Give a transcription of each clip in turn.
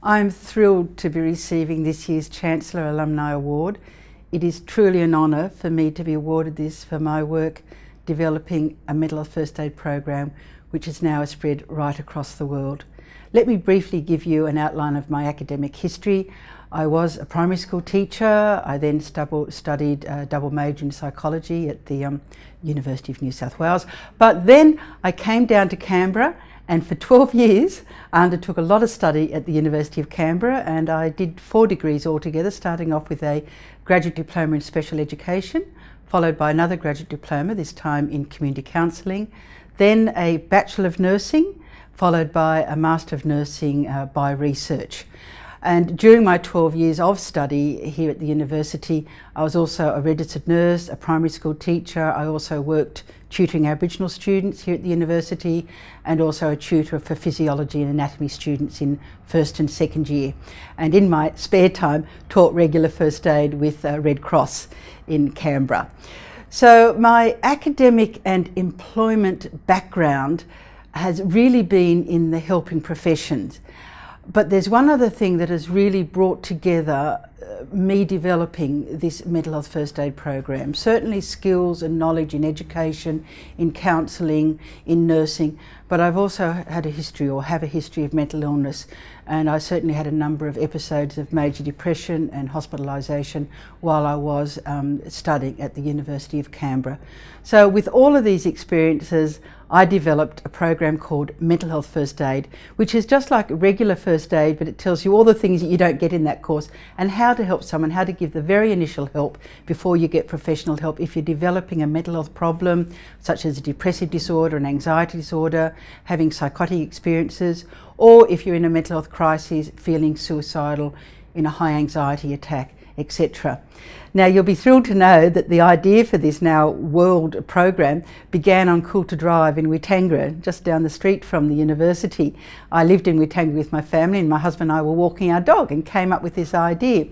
I'm thrilled to be receiving this year's Chancellor Alumni Award. It is truly an honour for me to be awarded this for my work developing a mental health first aid program which is now spread right across the world. Let me briefly give you an outline of my academic history. I was a primary school teacher. I then studied double major in psychology at the University of New South Wales. But then I came down to Canberra, and for 12 years I undertook a lot of study at the University of Canberra, and I did 4 degrees altogether, starting off with a graduate diploma in special education, followed by another graduate diploma, this time in community counselling, then a Bachelor of Nursing, followed by a Master of Nursing by research. And during my 12 years of study here at the university, I was also a registered nurse, a primary school teacher. I also worked tutoring Aboriginal students here at the university, and also a tutor for physiology and anatomy students in first and second year. And in my spare time, taught regular first aid with Red Cross in Canberra. So my academic and employment background has really been in the helping professions. But there's one other thing that has really brought together me developing this mental health first aid program. Certainly skills and knowledge in education, in counselling, in nursing, but I've also had a history, or have a history, of mental illness, and I certainly had a number of episodes of major depression and hospitalisation while I was studying at the University of Canberra. So with all of these experiences, I developed a program called Mental Health First Aid, which is just like regular first aid, but it tells you all the things that you don't get in that course and how to help someone, how to give the very initial help before you get professional help if you're developing a mental health problem, such as a depressive disorder, an anxiety disorder, having psychotic experiences, or if you're in a mental health crisis, feeling suicidal, in a high anxiety attack, etc. Now, you'll be thrilled to know that the idea for this now world program began on Cool to Drive in Wittangra, just down the street from the university. I lived in Wittangra with my family, and my husband and I were walking our dog and came up with this idea.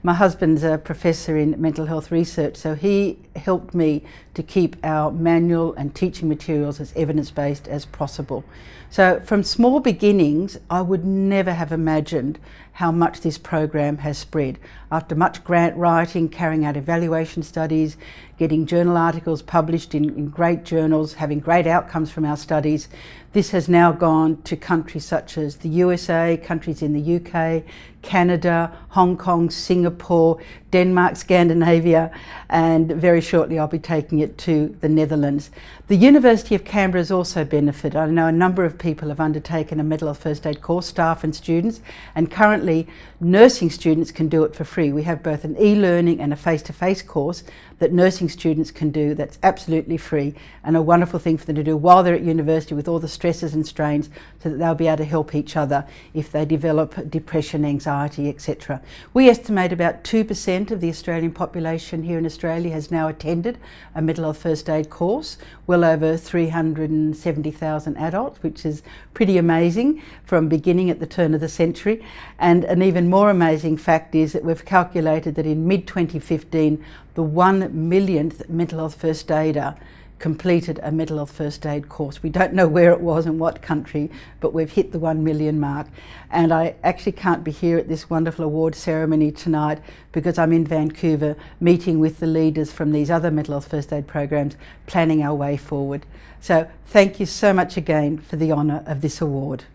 My husband's a professor in mental health research, so he helped me to keep our manual and teaching materials as evidence-based as possible. So from small beginnings, I would never have imagined how much this program has spread. After much grant writing, carrying out evaluation studies, getting journal articles published in great journals, having great outcomes from our studies, this has now gone to countries such as the USA, countries in the UK, Canada, Hong Kong, Singapore, Denmark, Scandinavia, and very shortly I'll be taking it to the Netherlands. The University of Canberra has also benefited. I know a number of people have undertaken a mental health first aid course, staff and students, and currently nursing students can do it for free. We have both an e-learning and a face-to-face course that nursing students can do that's absolutely free, and a wonderful thing for them to do while they're at university with all the stresses and strains, so that they'll be able to help each other if they develop depression, anxiety, etc. We estimate about 2% of the Australian population here in Australia has now attended a mental health first aid course, well over 370,000 adults, which is pretty amazing from beginning at the turn of the century. And an even more amazing fact is that we've calculated that in mid-2015, the 1 millionth mental health first aider completed a mental health first aid course. We don't know where it was and what country, but we've hit the 1 million mark. And I actually can't be here at this wonderful award ceremony tonight because I'm in Vancouver meeting with the leaders from these other mental health first aid programs, planning our way forward. So thank you so much again for the honour of this award.